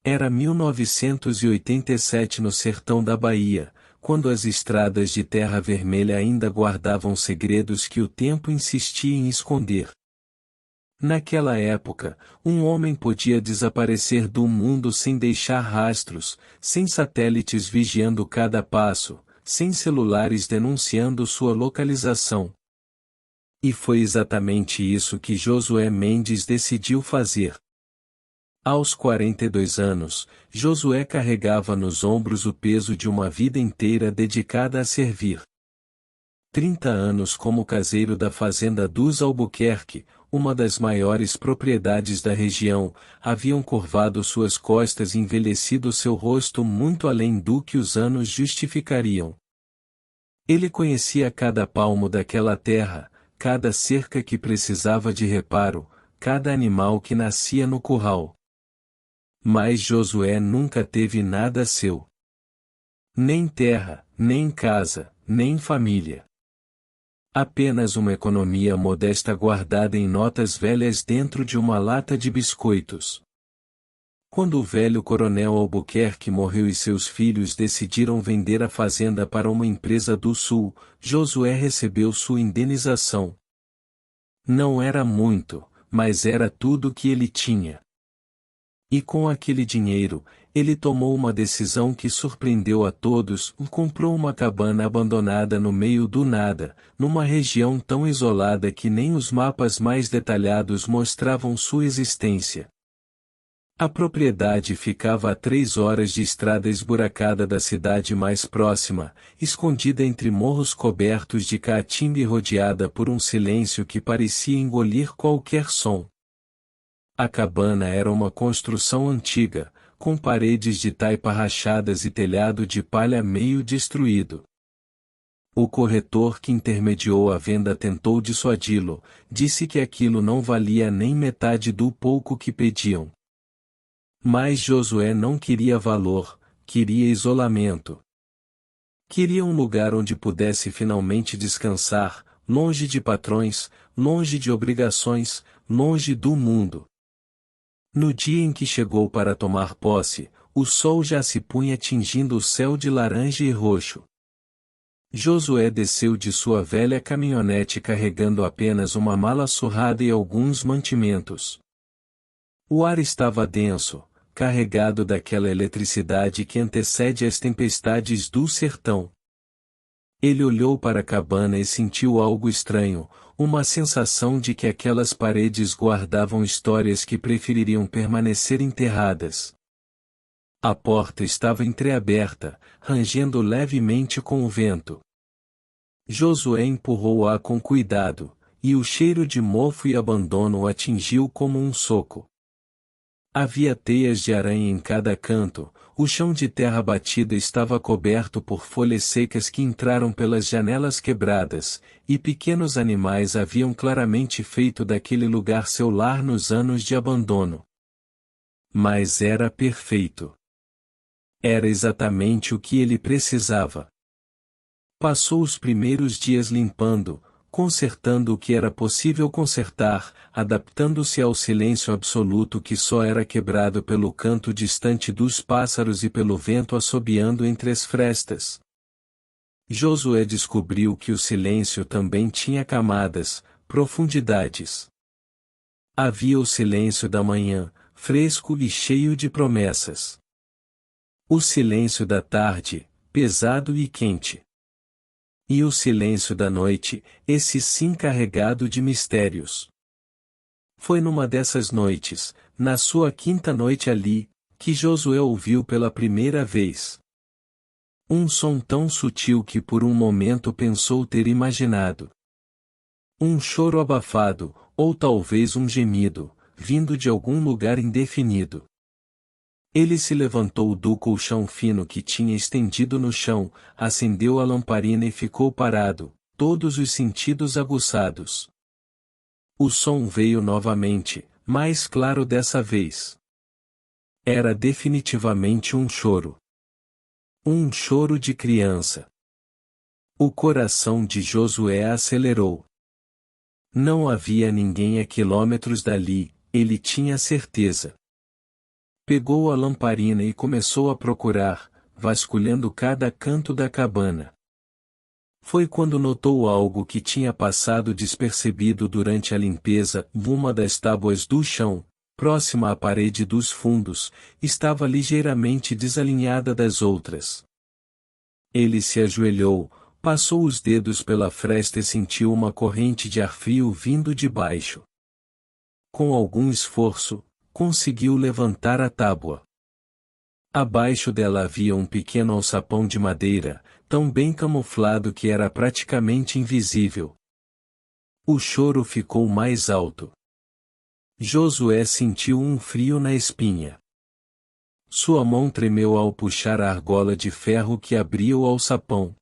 Era 1987 no sertão da Bahia, quando as estradas de terra vermelha ainda guardavam segredos que o tempo insistia em esconder. Naquela época, um homem podia desaparecer do mundo sem deixar rastros, sem satélites vigiando cada passo, sem celulares denunciando sua localização. E foi exatamente isso que Josué Mendes decidiu fazer. Aos 42 anos, Josué carregava nos ombros o peso de uma vida inteira dedicada a servir. 30 anos como caseiro da fazenda dos Albuquerque, uma das maiores propriedades da região, haviam curvado suas costas e envelhecido seu rosto muito além do que os anos justificariam. Ele conhecia cada palmo daquela terra, cada cerca que precisava de reparo, cada animal que nascia no curral. Mas Josué nunca teve nada seu. Nem terra, nem casa, nem família. Apenas uma economia modesta guardada em notas velhas dentro de uma lata de biscoitos. Quando o velho coronel Albuquerque morreu e seus filhos decidiram vender a fazenda para uma empresa do sul, Josué recebeu sua indenização. Não era muito, mas era tudo que ele tinha. E com aquele dinheiro, ele tomou uma decisão que surpreendeu a todos: comprou uma cabana abandonada no meio do nada, numa região tão isolada que nem os mapas mais detalhados mostravam sua existência. A propriedade ficava a 3 horas de estrada esburacada da cidade mais próxima, escondida entre morros cobertos de caatinga e rodeada por um silêncio que parecia engolir qualquer som. A cabana era uma construção antiga, com paredes de taipa rachadas e telhado de palha meio destruído. O corretor que intermediou a venda tentou dissuadi-lo, disse que aquilo não valia nem metade do pouco que pediam. Mas Josué não queria valor, queria isolamento. Queria um lugar onde pudesse finalmente descansar, longe de patrões, longe de obrigações, longe do mundo. No dia em que chegou para tomar posse, o sol já se punha tingindo o céu de laranja e roxo. Josué desceu de sua velha caminhonete carregando apenas uma mala surrada e alguns mantimentos. O ar estava denso, carregado daquela eletricidade que antecede as tempestades do sertão. Ele olhou para a cabana e sentiu algo estranho, uma sensação de que aquelas paredes guardavam histórias que prefeririam permanecer enterradas. A porta estava entreaberta, rangendo levemente com o vento. Josué empurrou-a com cuidado, e o cheiro de mofo e abandono o atingiu como um soco. Havia teias de aranha em cada canto, o chão de terra batida estava coberto por folhas secas que entraram pelas janelas quebradas, e pequenos animais haviam claramente feito daquele lugar seu lar nos anos de abandono. Mas era perfeito. Era exatamente o que ele precisava. Passou os primeiros dias limpando, consertando o que era possível consertar, adaptando-se ao silêncio absoluto que só era quebrado pelo canto distante dos pássaros e pelo vento assobiando entre as frestas. Josué descobriu que o silêncio também tinha camadas, profundidades. Havia o silêncio da manhã, fresco e cheio de promessas. O silêncio da tarde, pesado e quente. E o silêncio da noite, esse sim carregado de mistérios. Foi numa dessas noites, na sua quinta noite ali, que Josué ouviu pela primeira vez um som tão sutil que por um momento pensou ter imaginado. Um choro abafado, ou talvez um gemido, vindo de algum lugar indefinido. Ele se levantou do colchão fino que tinha estendido no chão, acendeu a lamparina e ficou parado, todos os sentidos aguçados. O som veio novamente, mais claro dessa vez. Era definitivamente um choro. Um choro de criança. O coração de Josué acelerou. Não havia ninguém a quilômetros dali, ele tinha certeza. Pegou a lamparina e começou a procurar, vasculhando cada canto da cabana. Foi quando notou algo que tinha passado despercebido durante a limpeza. Uma das tábuas do chão, próxima à parede dos fundos, estava ligeiramente desalinhada das outras. Ele se ajoelhou, passou os dedos pela fresta e sentiu uma corrente de ar frio vindo de baixo. Com algum esforço, conseguiu levantar a tábua. Abaixo dela havia um pequeno alçapão de madeira, tão bem camuflado que era praticamente invisível. O choro ficou mais alto. Josué sentiu um frio na espinha. Sua mão tremeu ao puxar a argola de ferro que abria o alçapão.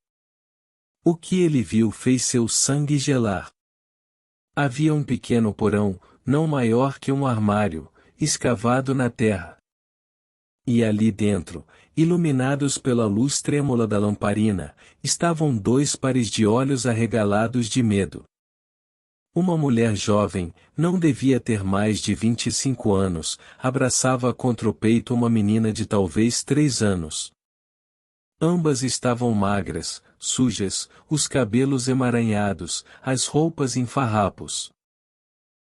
O que ele viu fez seu sangue gelar. Havia um pequeno porão, não maior que um armário, escavado na terra. E ali dentro, iluminados pela luz trêmula da lamparina, estavam dois pares de olhos arregalados de medo. Uma mulher jovem, não devia ter mais de 25 anos, abraçava contra o peito uma menina de talvez 3 anos. Ambas estavam magras, sujas, os cabelos emaranhados, as roupas em farrapos.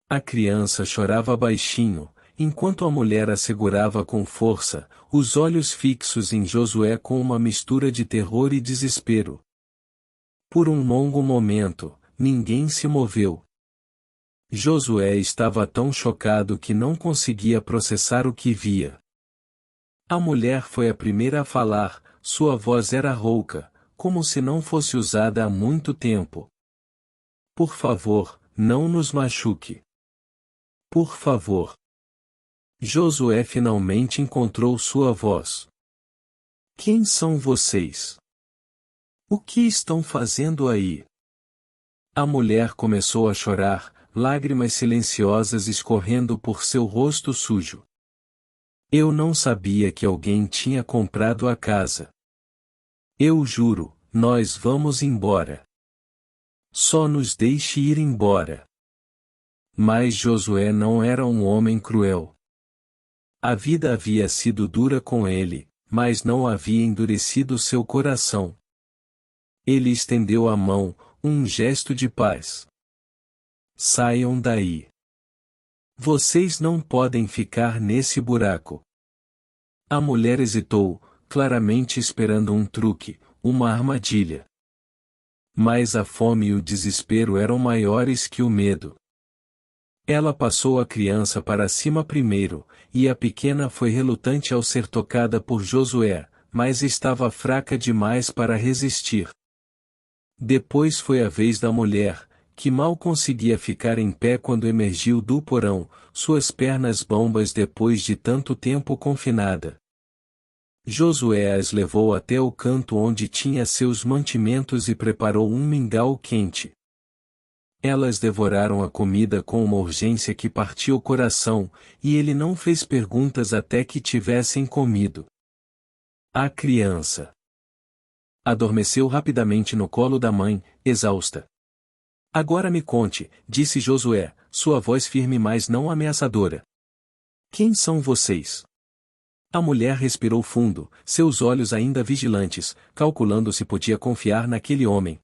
A criança chorava baixinho, enquanto a mulher a segurava com força, os olhos fixos em Josué com uma mistura de terror e desespero. Por um longo momento, ninguém se moveu. Josué estava tão chocado que não conseguia processar o que via. A mulher foi a primeira a falar, sua voz era rouca, como se não fosse usada há muito tempo. Por favor, não nos machuque. Por favor. Josué finalmente encontrou sua voz. Quem são vocês? O que estão fazendo aí? A mulher começou a chorar, lágrimas silenciosas escorrendo por seu rosto sujo. Eu não sabia que alguém tinha comprado a casa. Eu juro, nós vamos embora. Só nos deixe ir embora. Mas Josué não era um homem cruel. A vida havia sido dura com ele, mas não havia endurecido seu coração. Ele estendeu a mão, um gesto de paz. Saiam daí. Vocês não podem ficar nesse buraco. A mulher hesitou, claramente esperando um truque, uma armadilha. Mas a fome e o desespero eram maiores que o medo. Ela passou a criança para cima primeiro, e a pequena foi relutante ao ser tocada por Josué, mas estava fraca demais para resistir. Depois foi a vez da mulher, que mal conseguia ficar em pé quando emergiu do porão, suas pernas bambas depois de tanto tempo confinada. Josué as levou até o canto onde tinha seus mantimentos e preparou um mingau quente. Elas devoraram a comida com uma urgência que partiu o coração, e ele não fez perguntas até que tivessem comido. A criança adormeceu rapidamente no colo da mãe, exausta. Agora me conte, disse Josué, sua voz firme mas não ameaçadora. Quem são vocês? A mulher respirou fundo, seus olhos ainda vigilantes, calculando se podia confiar naquele homem.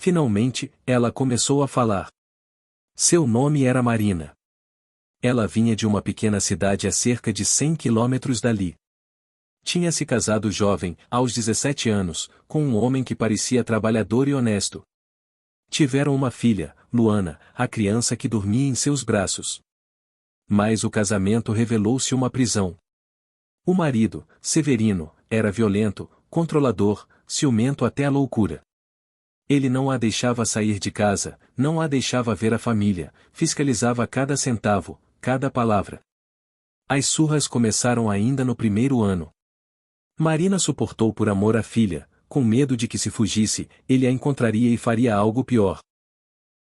Finalmente, ela começou a falar. Seu nome era Marina. Ela vinha de uma pequena cidade a cerca de 100 quilômetros dali. Tinha se casado jovem, aos 17 anos, com um homem que parecia trabalhador e honesto. Tiveram uma filha, Luana, a criança que dormia em seus braços. Mas o casamento revelou-se uma prisão. O marido, Severino, era violento, controlador, ciumento até a loucura. Ele não a deixava sair de casa, não a deixava ver a família, fiscalizava cada centavo, cada palavra. As surras começaram ainda no primeiro ano. Marina suportou por amor à filha, com medo de que se fugisse, ele a encontraria e faria algo pior.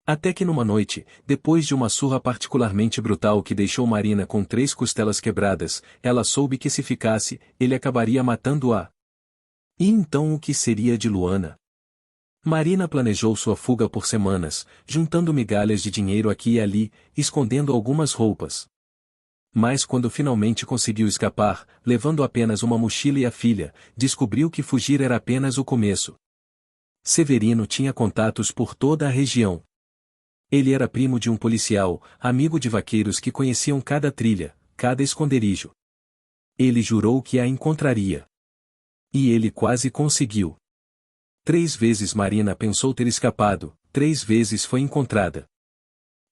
Até que numa noite, depois de uma surra particularmente brutal que deixou Marina com 3 costelas quebradas, ela soube que se ficasse, ele acabaria matando-a. E então o que seria de Luana? Marina planejou sua fuga por semanas, juntando migalhas de dinheiro aqui e ali, escondendo algumas roupas. Mas quando finalmente conseguiu escapar, levando apenas uma mochila e a filha, descobriu que fugir era apenas o começo. Severino tinha contatos por toda a região. Ele era primo de um policial, amigo de vaqueiros que conheciam cada trilha, cada esconderijo. Ele jurou que a encontraria. E ele quase conseguiu. 3 vezes Marina pensou ter escapado, 3 vezes foi encontrada.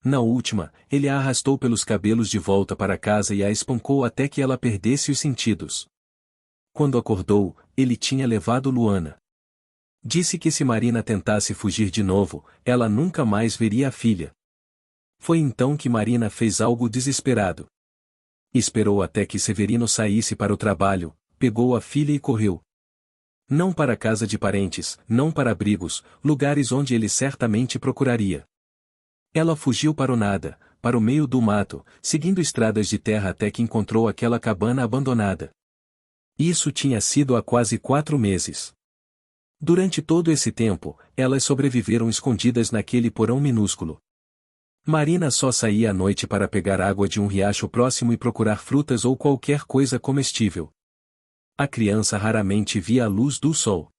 Na última, ele a arrastou pelos cabelos de volta para casa e a espancou até que ela perdesse os sentidos. Quando acordou, ele tinha levado Luana. Disse que se Marina tentasse fugir de novo, ela nunca mais veria a filha. Foi então que Marina fez algo desesperado. Esperou até que Severino saísse para o trabalho, pegou a filha e correu. Não para a casa de parentes, não para abrigos, lugares onde ele certamente procuraria. Ela fugiu para o nada, para o meio do mato, seguindo estradas de terra até que encontrou aquela cabana abandonada. Isso tinha sido há quase 4 meses. Durante todo esse tempo, elas sobreviveram escondidas naquele porão minúsculo. Marina só saía à noite para pegar água de um riacho próximo e procurar frutas ou qualquer coisa comestível. A criança raramente via a luz do sol.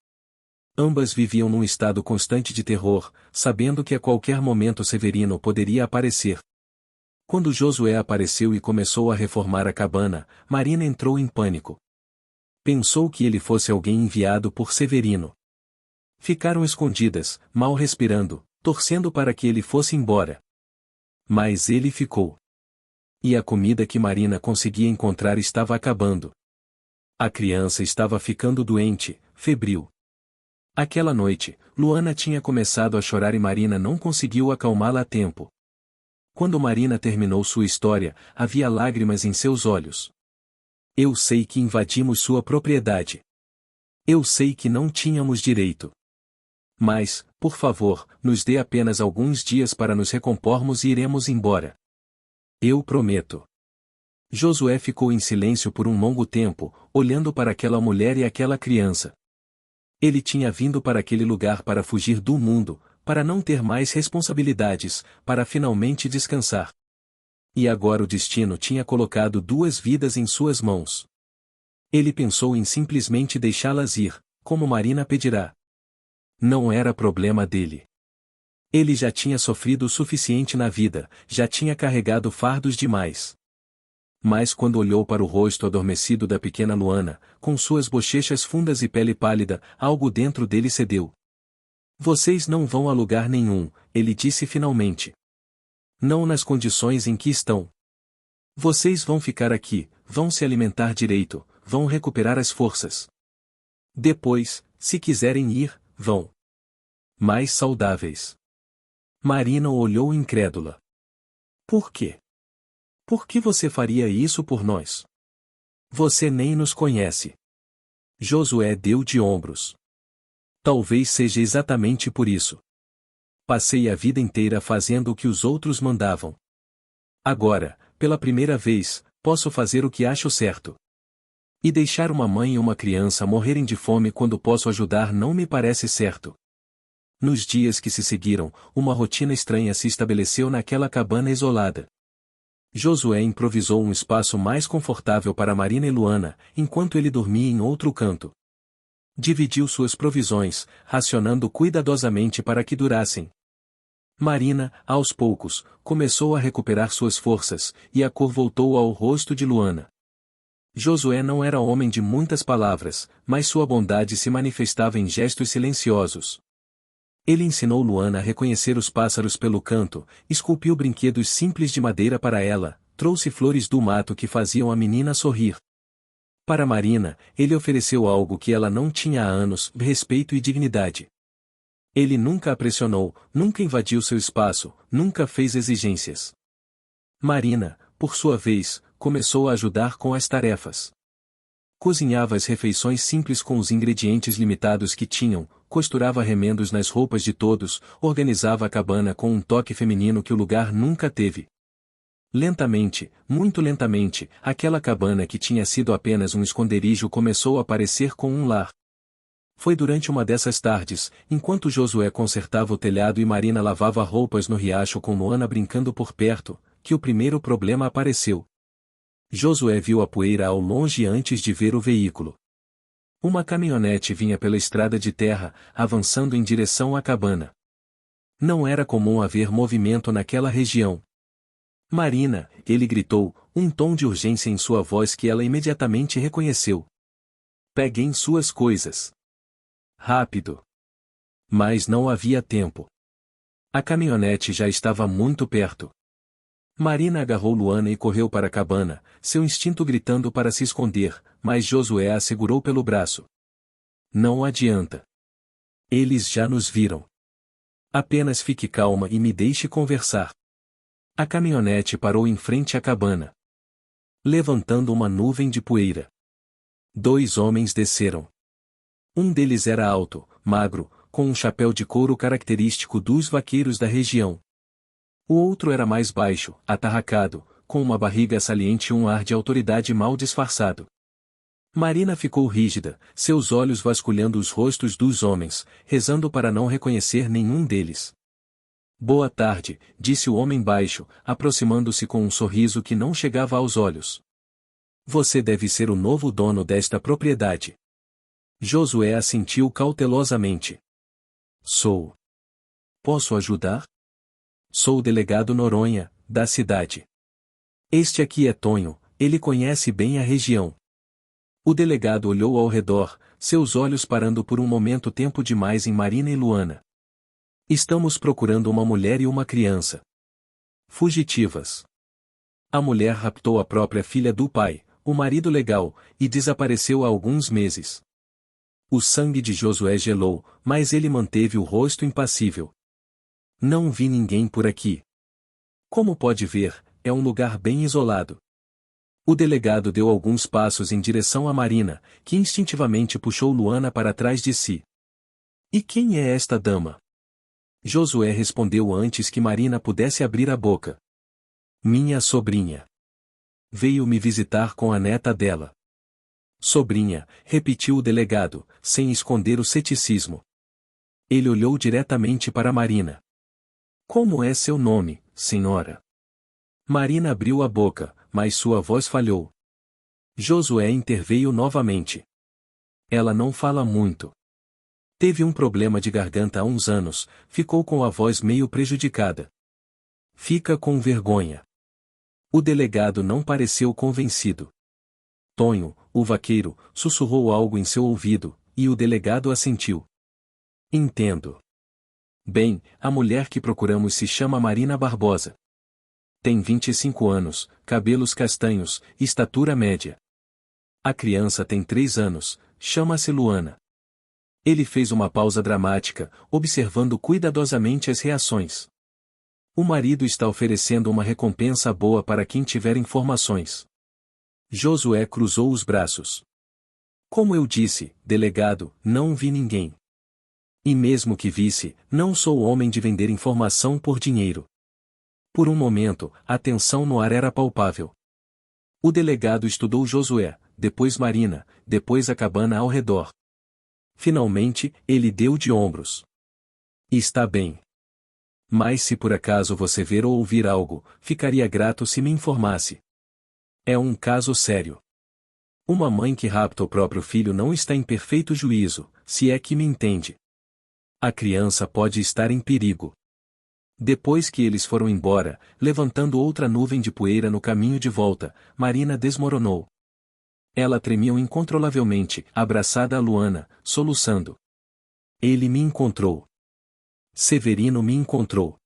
Ambas viviam num estado constante de terror, sabendo que a qualquer momento Severino poderia aparecer. Quando Josué apareceu e começou a reformar a cabana, Marina entrou em pânico. Pensou que ele fosse alguém enviado por Severino. Ficaram escondidas, mal respirando, torcendo para que ele fosse embora. Mas ele ficou. E a comida que Marina conseguia encontrar estava acabando. A criança estava ficando doente, febril. Aquela noite, Luana tinha começado a chorar e Marina não conseguiu acalmá-la a tempo. Quando Marina terminou sua história, havia lágrimas em seus olhos. Eu sei que invadimos sua propriedade. Eu sei que não tínhamos direito. Mas, por favor, nos dê apenas alguns dias para nos recompormos e iremos embora. Eu prometo. Josué ficou em silêncio por um longo tempo, olhando para aquela mulher e aquela criança. Ele tinha vindo para aquele lugar para fugir do mundo, para não ter mais responsabilidades, para finalmente descansar. E agora o destino tinha colocado 2 vidas em suas mãos. Ele pensou em simplesmente deixá-las ir, como Marina pedirá. Não era problema dele. Ele já tinha sofrido o suficiente na vida, já tinha carregado fardos demais. Mas quando olhou para o rosto adormecido da pequena Luana, com suas bochechas fundas e pele pálida, algo dentro dele cedeu. Vocês não vão a lugar nenhum, ele disse finalmente. Não nas condições em que estão. Vocês vão ficar aqui, vão se alimentar direito, vão recuperar as forças. Depois, se quiserem ir, vão. Mais saudáveis. Marina olhou incrédula. Por quê? Por que você faria isso por nós? Você nem nos conhece. Josué deu de ombros. Talvez seja exatamente por isso. Passei a vida inteira fazendo o que os outros mandavam. Agora, pela primeira vez, posso fazer o que acho certo. E deixar uma mãe e uma criança morrerem de fome quando posso ajudar não me parece certo. Nos dias que se seguiram, uma rotina estranha se estabeleceu naquela cabana isolada. Josué improvisou um espaço mais confortável para Marina e Luana, enquanto ele dormia em outro canto. Dividiu suas provisões, racionando cuidadosamente para que durassem. Marina, aos poucos, começou a recuperar suas forças, e a cor voltou ao rosto de Luana. Josué não era homem de muitas palavras, mas sua bondade se manifestava em gestos silenciosos. Ele ensinou Luana a reconhecer os pássaros pelo canto, esculpiu brinquedos simples de madeira para ela, trouxe flores do mato que faziam a menina sorrir. Para Marina, ele ofereceu algo que ela não tinha há anos, respeito e dignidade. Ele nunca a pressionou, nunca invadiu seu espaço, nunca fez exigências. Marina, por sua vez, começou a ajudar com as tarefas. Cozinhava as refeições simples com os ingredientes limitados que tinham, costurava remendos nas roupas de todos, organizava a cabana com um toque feminino que o lugar nunca teve. Lentamente, muito lentamente, aquela cabana que tinha sido apenas um esconderijo começou a parecer com um lar. Foi durante uma dessas tardes, enquanto Josué consertava o telhado e Marina lavava roupas no riacho com Luana brincando por perto, que o primeiro problema apareceu. Josué viu a poeira ao longe antes de ver o veículo. Uma caminhonete vinha pela estrada de terra, avançando em direção à cabana. Não era comum haver movimento naquela região. Marina, ele gritou, um tom de urgência em sua voz que ela imediatamente reconheceu. Peguem suas coisas. Rápido. Mas não havia tempo. A caminhonete já estava muito perto. Marina agarrou Luana e correu para a cabana, seu instinto gritando para se esconder, mas Josué a segurou pelo braço. Não adianta. Eles já nos viram. Apenas fique calma e me deixe conversar. A caminhonete parou em frente à cabana, levantando uma nuvem de poeira. 2 homens desceram. Um deles era alto, magro, com um chapéu de couro característico dos vaqueiros da região. O outro era mais baixo, atarracado, com uma barriga saliente e um ar de autoridade mal disfarçado. Marina ficou rígida, seus olhos vasculhando os rostos dos homens, rezando para não reconhecer nenhum deles. Boa tarde, disse o homem baixo, aproximando-se com um sorriso que não chegava aos olhos. Você deve ser o novo dono desta propriedade. Josué assentiu cautelosamente. Sou. Posso ajudar? Sou o delegado Noronha, da cidade. Este aqui é Tonho, ele conhece bem a região. O delegado olhou ao redor, seus olhos parando por um momento tempo demais em Marina e Luana. Estamos procurando uma mulher e uma criança. Fugitivas. A mulher raptou a própria filha do pai, o marido legal, e desapareceu há alguns meses. O sangue de Josué gelou, mas ele manteve o rosto impassível. Não vi ninguém por aqui. Como pode ver, é um lugar bem isolado. O delegado deu alguns passos em direção a Marina, que instintivamente puxou Luana para trás de si. E quem é esta dama? Josué respondeu antes que Marina pudesse abrir a boca. Minha sobrinha. Veio me visitar com a neta dela. Sobrinha, repetiu o delegado, sem esconder o ceticismo. Ele olhou diretamente para Marina. Como é seu nome, senhora? Marina abriu a boca, mas sua voz falhou. Josué interveio novamente. Ela não fala muito. Teve um problema de garganta há uns anos, ficou com a voz meio prejudicada. Fica com vergonha. O delegado não pareceu convencido. Tonho, o vaqueiro, sussurrou algo em seu ouvido, e o delegado assentiu. Entendo. Bem, a mulher que procuramos se chama Marina Barbosa. Tem 25 anos, cabelos castanhos, estatura média. A criança tem 3 anos, chama-se Luana. Ele fez uma pausa dramática, observando cuidadosamente as reações. O marido está oferecendo uma recompensa boa para quem tiver informações. Josué cruzou os braços. Como eu disse, delegado, não vi ninguém. E mesmo que visse, não sou homem de vender informação por dinheiro. Por um momento, a tensão no ar era palpável. O delegado estudou Josué, depois Marina, depois a cabana ao redor. Finalmente, ele deu de ombros. Está bem. Mas se por acaso você ver ou ouvir algo, ficaria grato se me informasse. É um caso sério. Uma mãe que rapta o próprio filho não está em perfeito juízo, se é que me entende. A criança pode estar em perigo. Depois que eles foram embora, levantando outra nuvem de poeira no caminho de volta, Marina desmoronou. Ela tremia incontrolavelmente, abraçada a Luana, soluçando. Ele me encontrou. Severino me encontrou.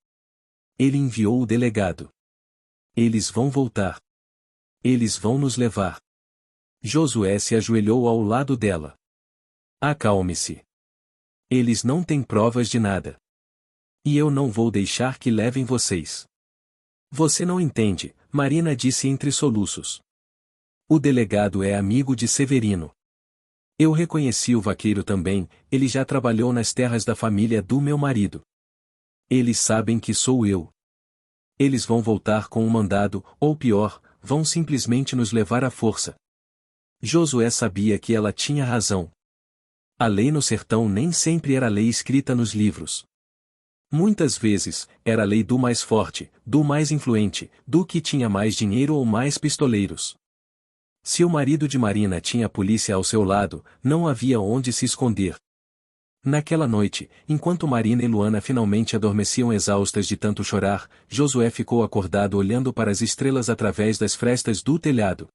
Ele enviou o delegado. Eles vão voltar. Eles vão nos levar. Josué se ajoelhou ao lado dela. Acalme-se. Eles não têm provas de nada. E eu não vou deixar que levem vocês. Você não entende, Marina disse entre soluços. O delegado é amigo de Severino. Eu reconheci o vaqueiro também, ele já trabalhou nas terras da família do meu marido. Eles sabem que sou eu. Eles vão voltar com um mandado, ou pior, vão simplesmente nos levar à força. Josué sabia que ela tinha razão. A lei no sertão nem sempre era lei escrita nos livros. Muitas vezes, era a lei do mais forte, do mais influente, do que tinha mais dinheiro ou mais pistoleiros. Se o marido de Marina tinha a polícia ao seu lado, não havia onde se esconder. Naquela noite, enquanto Marina e Luana finalmente adormeciam exaustas de tanto chorar, Josué ficou acordado olhando para as estrelas através das frestas do telhado.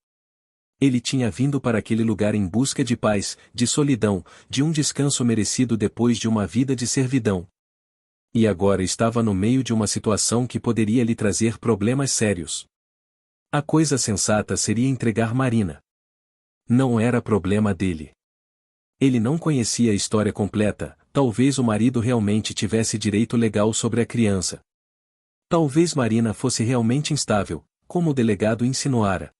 Ele tinha vindo para aquele lugar em busca de paz, de solidão, de um descanso merecido depois de uma vida de servidão. E agora estava no meio de uma situação que poderia lhe trazer problemas sérios. A coisa sensata seria entregar Marina. Não era problema dele. Ele não conhecia a história completa, talvez o marido realmente tivesse direito legal sobre a criança. Talvez Marina fosse realmente instável, como o delegado insinuara.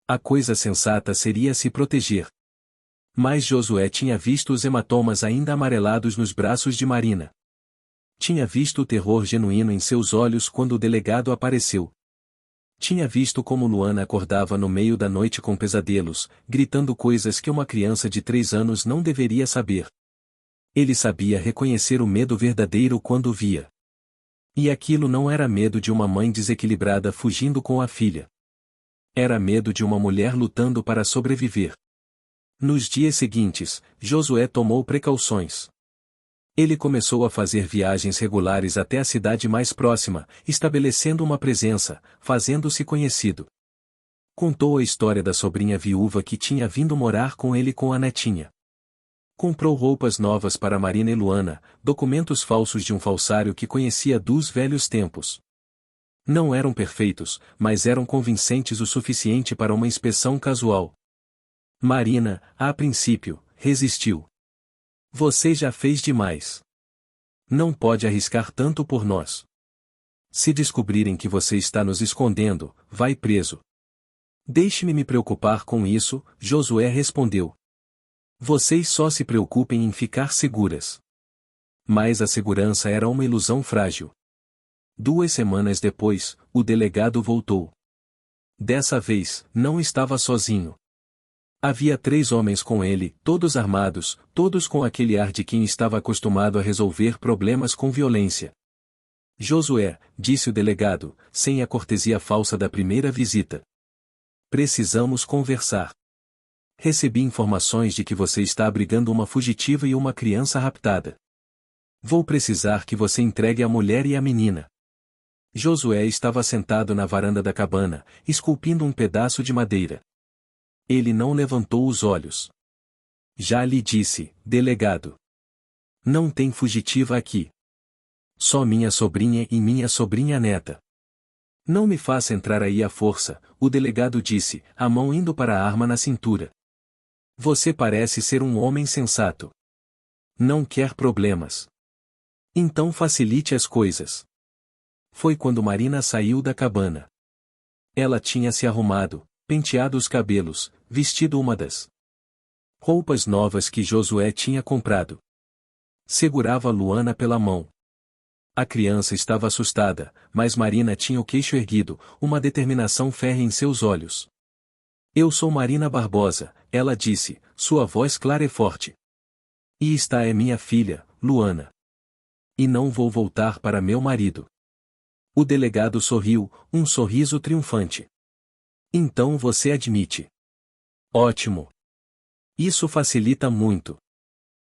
A coisa sensata seria se proteger. Mas Josué tinha visto os hematomas ainda amarelados nos braços de Marina. Tinha visto o terror genuíno em seus olhos quando o delegado apareceu. Tinha visto como Luana acordava no meio da noite com pesadelos, gritando coisas que uma criança de 3 anos não deveria saber. Ele sabia reconhecer o medo verdadeiro quando o via. E aquilo não era medo de uma mãe desequilibrada fugindo com a filha. Era medo de uma mulher lutando para sobreviver. Nos dias seguintes, Josué tomou precauções. Ele começou a fazer viagens regulares até a cidade mais próxima, estabelecendo uma presença, fazendo-se conhecido. Contou a história da sobrinha viúva que tinha vindo morar com ele com a netinha. Comprou roupas novas para Marina e Luana, documentos falsos de um falsário que conhecia dos velhos tempos. Não eram perfeitos, mas eram convincentes o suficiente para uma inspeção casual. Marina, a princípio, resistiu. Você já fez demais. Não pode arriscar tanto por nós. Se descobrirem que você está nos escondendo, vai preso. Deixe-me me preocupar com isso, Josué respondeu. Vocês só se preocupem em ficar seguras. Mas a segurança era uma ilusão frágil. 2 semanas depois, o delegado voltou. Dessa vez, não estava sozinho. Havia 3 homens com ele, todos armados, todos com aquele ar de quem estava acostumado a resolver problemas com violência. Josué, disse o delegado, sem a cortesia falsa da primeira visita. Precisamos conversar. Recebi informações de que você está abrigando uma fugitiva e uma criança raptada. Vou precisar que você entregue a mulher e a menina. Josué estava sentado na varanda da cabana, esculpindo um pedaço de madeira. Ele não levantou os olhos. Já lhe disse, delegado. Não tem fugitiva aqui. Só minha sobrinha e minha sobrinha neta. Não me faça entrar aí à força, o delegado disse, a mão indo para a arma na cintura. Você parece ser um homem sensato. Não quer problemas. Então facilite as coisas. Foi quando Marina saiu da cabana. Ela tinha se arrumado, penteado os cabelos, vestido uma das roupas novas que Josué tinha comprado. Segurava Luana pela mão. A criança estava assustada, mas Marina tinha o queixo erguido, uma determinação férrea em seus olhos. Eu sou Marina Barbosa, ela disse, sua voz clara e forte. E esta é minha filha, Luana. E não vou voltar para meu marido. O delegado sorriu, um sorriso triunfante. Então você admite. Ótimo. Isso facilita muito.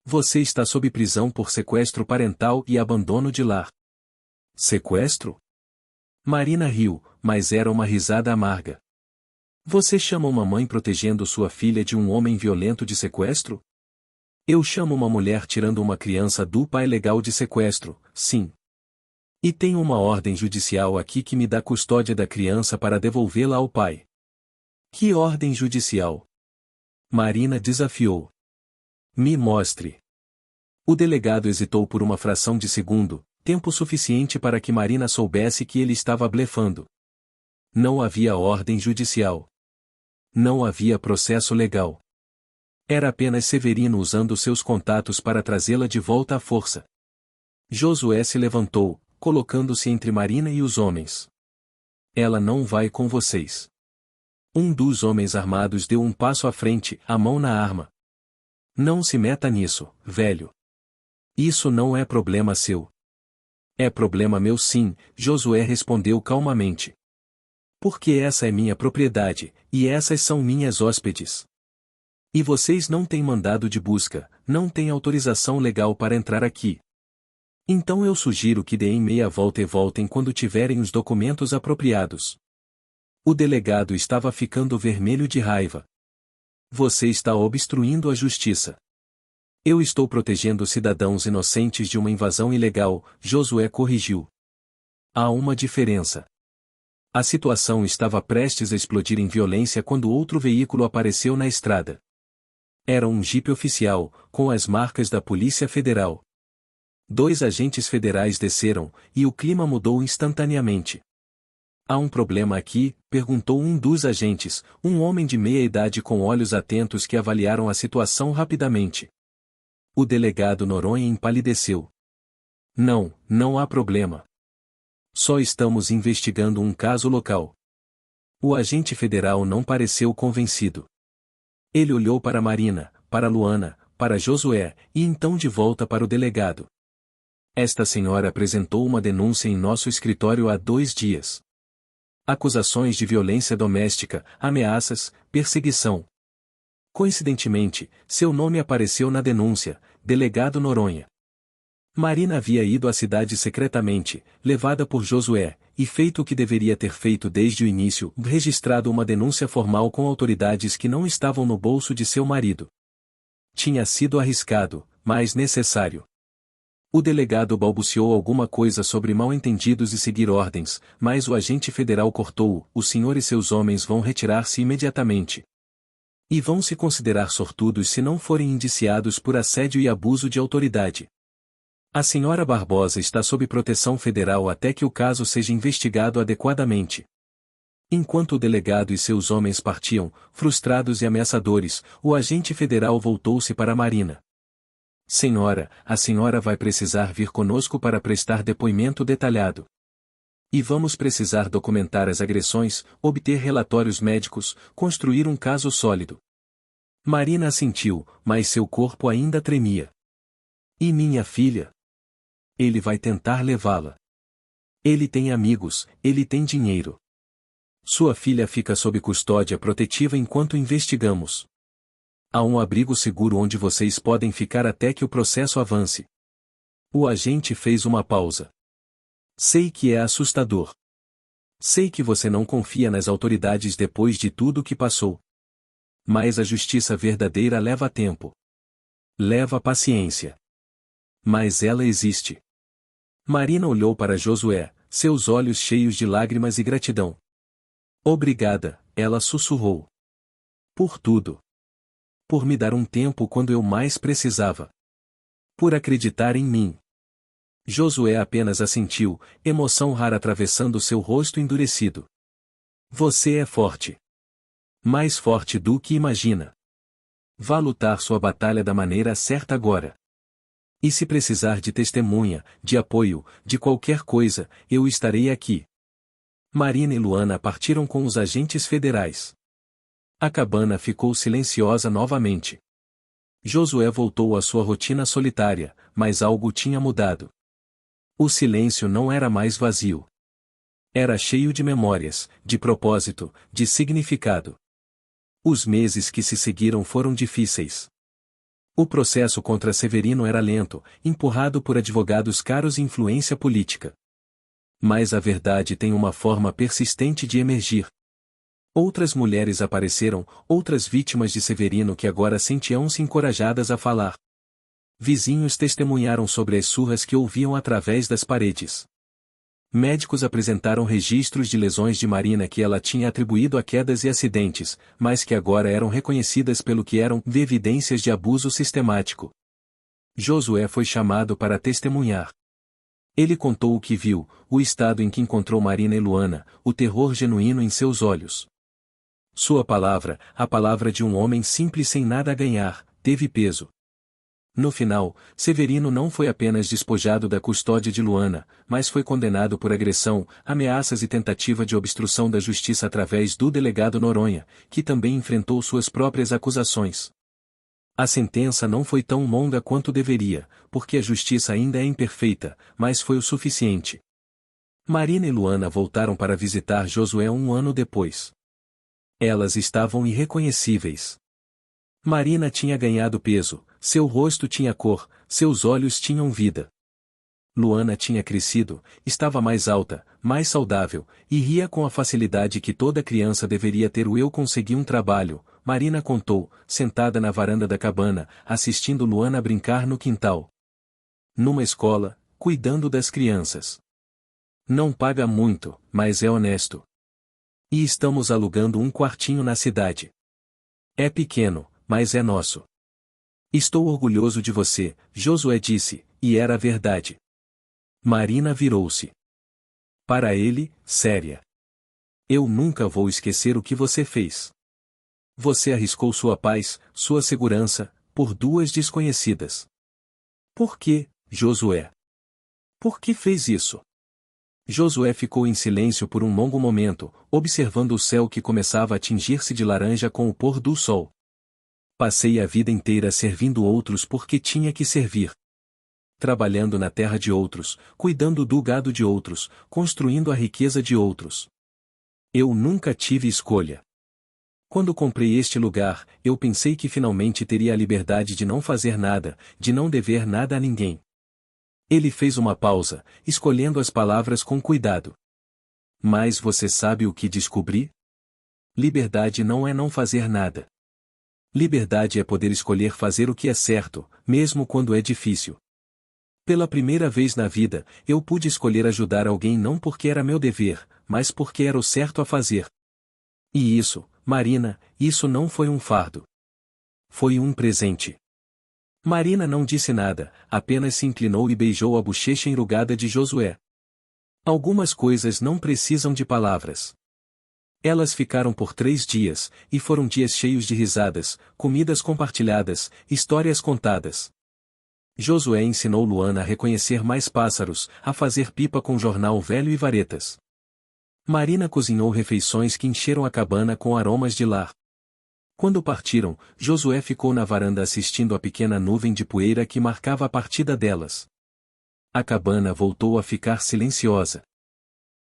Você está sob prisão por sequestro parental e abandono de lar. Sequestro? Marina riu, mas era uma risada amarga. Você chama uma mãe protegendo sua filha de um homem violento de sequestro? Eu chamo uma mulher tirando uma criança do pai legal de sequestro, sim. E tenho uma ordem judicial aqui que me dá custódia da criança para devolvê-la ao pai. Que ordem judicial? Marina desafiou. Me mostre. O delegado hesitou por uma fração de segundo, tempo suficiente para que Marina soubesse que ele estava blefando. Não havia ordem judicial. Não havia processo legal. Era apenas Severino usando seus contatos para trazê-la de volta à força. Josué se levantou, colocando-se entre Marina e os homens. Ela não vai com vocês. Um dos homens armados deu um passo à frente, a mão na arma. Não se meta nisso, velho. Isso não é problema seu. É problema meu sim, Josué respondeu calmamente. Porque essa é minha propriedade, e essas são minhas hóspedes. E vocês não têm mandado de busca, não têm autorização legal para entrar aqui. Então eu sugiro que deem meia volta e voltem quando tiverem os documentos apropriados. O delegado estava ficando vermelho de raiva. Você está obstruindo a justiça. Eu estou protegendo cidadãos inocentes de uma invasão ilegal, Josué corrigiu. Há uma diferença. A situação estava prestes a explodir em violência quando outro veículo apareceu na estrada. Era um jipe oficial, com as marcas da Polícia Federal. 2 agentes federais desceram, e o clima mudou instantaneamente. Há um problema aqui? Perguntou um dos agentes, um homem de meia idade com olhos atentos que avaliaram a situação rapidamente. O delegado Noronha empalideceu. Não, não há problema. Só estamos investigando um caso local. O agente federal não pareceu convencido. Ele olhou para Marina, para Luana, para Josué, e então de volta para o delegado. Esta senhora apresentou uma denúncia em nosso escritório há 2 dias. Acusações de violência doméstica, ameaças, perseguição. Coincidentemente, seu nome apareceu na denúncia, delegado Noronha. Marina havia ido à cidade secretamente, levada por Josué, e feito o que deveria ter feito desde o início, registrado uma denúncia formal com autoridades que não estavam no bolso de seu marido. Tinha sido arriscado, mas necessário. O delegado balbuciou alguma coisa sobre mal-entendidos e seguir ordens, mas o agente federal cortou-o: o senhor e seus homens vão retirar-se imediatamente. E vão se considerar sortudos se não forem indiciados por assédio e abuso de autoridade. A senhora Barbosa está sob proteção federal até que o caso seja investigado adequadamente. Enquanto o delegado e seus homens partiam, frustrados e ameaçadores, o agente federal voltou-se para Marina. Senhora, a senhora vai precisar vir conosco para prestar depoimento detalhado. E vamos precisar documentar as agressões, obter relatórios médicos, construir um caso sólido. Marina assentiu, mas seu corpo ainda tremia. E minha filha? Ele vai tentar levá-la. Ele tem amigos, ele tem dinheiro. Sua filha fica sob custódia protetiva enquanto investigamos. Há um abrigo seguro onde vocês podem ficar até que o processo avance. O agente fez uma pausa. Sei que é assustador. Sei que você não confia nas autoridades depois de tudo o que passou. Mas a justiça verdadeira leva tempo. Leva paciência. Mas ela existe. Marina olhou para Josué, seus olhos cheios de lágrimas e gratidão. Obrigada, ela sussurrou. Por tudo. Por me dar um tempo quando eu mais precisava. Por acreditar em mim. Josué apenas assentiu, emoção rara atravessando seu rosto endurecido. Você é forte. Mais forte do que imagina. Vá lutar sua batalha da maneira certa agora. E se precisar de testemunha, de apoio, de qualquer coisa, eu estarei aqui. Marina e Luana partiram com os agentes federais. A cabana ficou silenciosa novamente. Josué voltou à sua rotina solitária, mas algo tinha mudado. O silêncio não era mais vazio. Era cheio de memórias, de propósito, de significado. Os meses que se seguiram foram difíceis. O processo contra Severino era lento, empurrado por advogados caros e influência política. Mas a verdade tem uma forma persistente de emergir. Outras mulheres apareceram, outras vítimas de Severino que agora sentiam-se encorajadas a falar. Vizinhos testemunharam sobre as surras que ouviam através das paredes. Médicos apresentaram registros de lesões de Marina que ela tinha atribuído a quedas e acidentes, mas que agora eram reconhecidas pelo que eram evidências de abuso sistemático. Josué foi chamado para testemunhar. Ele contou o que viu, o estado em que encontrou Marina e Luana, o terror genuíno em seus olhos. Sua palavra, a palavra de um homem simples sem nada a ganhar, teve peso. No final, Severino não foi apenas despojado da custódia de Luana, mas foi condenado por agressão, ameaças e tentativa de obstrução da justiça através do delegado Noronha, que também enfrentou suas próprias acusações. A sentença não foi tão longa quanto deveria, porque a justiça ainda é imperfeita, mas foi o suficiente. Marina e Luana voltaram para visitar Josué um ano depois. Elas estavam irreconhecíveis. Marina tinha ganhado peso, seu rosto tinha cor, seus olhos tinham vida. Luana tinha crescido, estava mais alta, mais saudável, e ria com a facilidade que toda criança deveria ter. Eu consegui um trabalho, Marina contou, sentada na varanda da cabana, assistindo Luana brincar no quintal. Numa escola, cuidando das crianças. Não paga muito, mas é honesto. E estamos alugando um quartinho na cidade. É pequeno, mas é nosso. Estou orgulhoso de você, Josué disse, e era verdade. Marina virou-se para ele, séria. Eu nunca vou esquecer o que você fez. Você arriscou sua paz, sua segurança, por duas desconhecidas. Por que, Josué? Por que fez isso? Josué ficou em silêncio por um longo momento, observando o céu que começava a tingir-se de laranja com o pôr do sol. Passei a vida inteira servindo outros porque tinha que servir. Trabalhando na terra de outros, cuidando do gado de outros, construindo a riqueza de outros. Eu nunca tive escolha. Quando comprei este lugar, eu pensei que finalmente teria a liberdade de não fazer nada, de não dever nada a ninguém. Ele fez uma pausa, escolhendo as palavras com cuidado. Mas você sabe o que descobri? Liberdade não é não fazer nada. Liberdade é poder escolher fazer o que é certo, mesmo quando é difícil. Pela primeira vez na vida, eu pude escolher ajudar alguém não porque era meu dever, mas porque era o certo a fazer. E isso, Marina, isso não foi um fardo. Foi um presente. Marina não disse nada, apenas se inclinou e beijou a bochecha enrugada de Josué. Algumas coisas não precisam de palavras. Elas ficaram por 3 dias, e foram dias cheios de risadas, comidas compartilhadas, histórias contadas. Josué ensinou Luana a reconhecer mais pássaros, a fazer pipa com jornal velho e varetas. Marina cozinhou refeições que encheram a cabana com aromas de lar. Quando partiram, Josué ficou na varanda assistindo a pequena nuvem de poeira que marcava a partida delas. A cabana voltou a ficar silenciosa.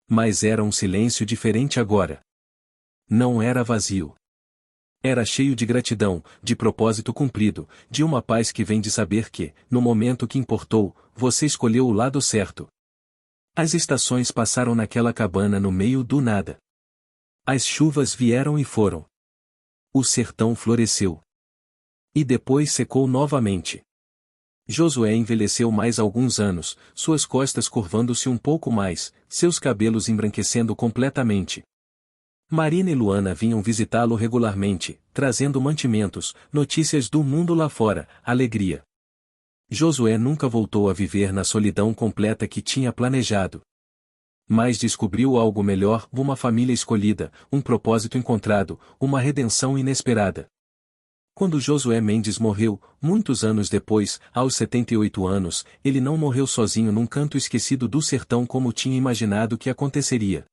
Mas era um silêncio diferente agora. Não era vazio. Era cheio de gratidão, de propósito cumprido, de uma paz que vem de saber que, no momento que importou, você escolheu o lado certo. As estações passaram naquela cabana no meio do nada. As chuvas vieram e foram. O sertão floresceu. E depois secou novamente. Josué envelheceu mais alguns anos, suas costas curvando-se um pouco mais, seus cabelos embranquecendo completamente. Marina e Luana vinham visitá-lo regularmente, trazendo mantimentos, notícias do mundo lá fora, alegria. Josué nunca voltou a viver na solidão completa que tinha planejado. Mas descobriu algo melhor, uma família escolhida, um propósito encontrado, uma redenção inesperada. Quando Josué Mendes morreu, muitos anos depois, aos 78 anos, ele não morreu sozinho num canto esquecido do sertão como tinha imaginado que aconteceria.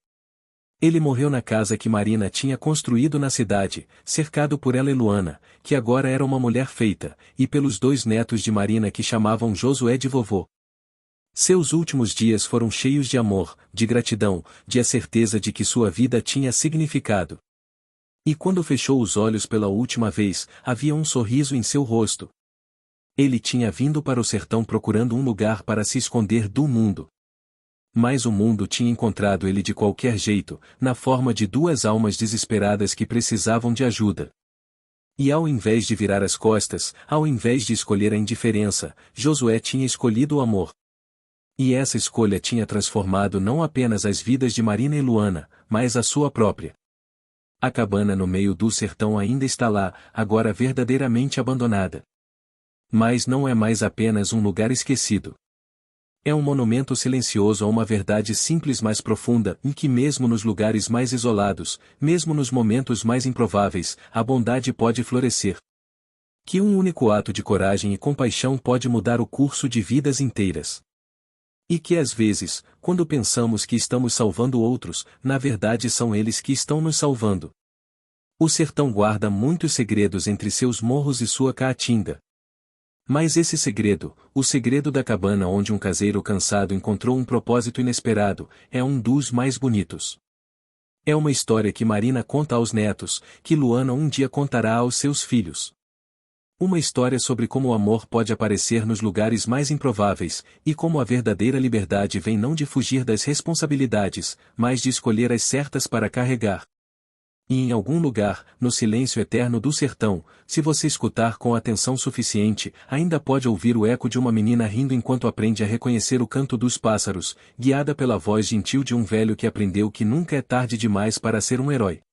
Ele morreu na casa que Marina tinha construído na cidade, cercado por ela e Luana, que agora era uma mulher feita, e pelos 2 netos de Marina que chamavam Josué de vovô. Seus últimos dias foram cheios de amor, de gratidão, de a certeza de que sua vida tinha significado. E quando fechou os olhos pela última vez, havia um sorriso em seu rosto. Ele tinha vindo para o sertão procurando um lugar para se esconder do mundo. Mas o mundo tinha encontrado ele de qualquer jeito, na forma de 2 almas desesperadas que precisavam de ajuda. E ao invés de virar as costas, ao invés de escolher a indiferença, Josué tinha escolhido o amor. E essa escolha tinha transformado não apenas as vidas de Marina e Luana, mas a sua própria. A cabana no meio do sertão ainda está lá, agora verdadeiramente abandonada. Mas não é mais apenas um lugar esquecido. É um monumento silencioso a uma verdade simples mais profunda, em que mesmo nos lugares mais isolados, mesmo nos momentos mais improváveis, a bondade pode florescer. Que um único ato de coragem e compaixão pode mudar o curso de vidas inteiras. E que às vezes, quando pensamos que estamos salvando outros, na verdade são eles que estão nos salvando. O sertão guarda muitos segredos entre seus morros e sua caatinga. Mas esse segredo, o segredo da cabana onde um caseiro cansado encontrou um propósito inesperado, é um dos mais bonitos. É uma história que Marina conta aos netos, que Luana um dia contará aos seus filhos. Uma história sobre como o amor pode aparecer nos lugares mais improváveis, e como a verdadeira liberdade vem não de fugir das responsabilidades, mas de escolher as certas para carregar. E em algum lugar, no silêncio eterno do sertão, se você escutar com atenção suficiente, ainda pode ouvir o eco de uma menina rindo enquanto aprende a reconhecer o canto dos pássaros, guiada pela voz gentil de um velho que aprendeu que nunca é tarde demais para ser um herói.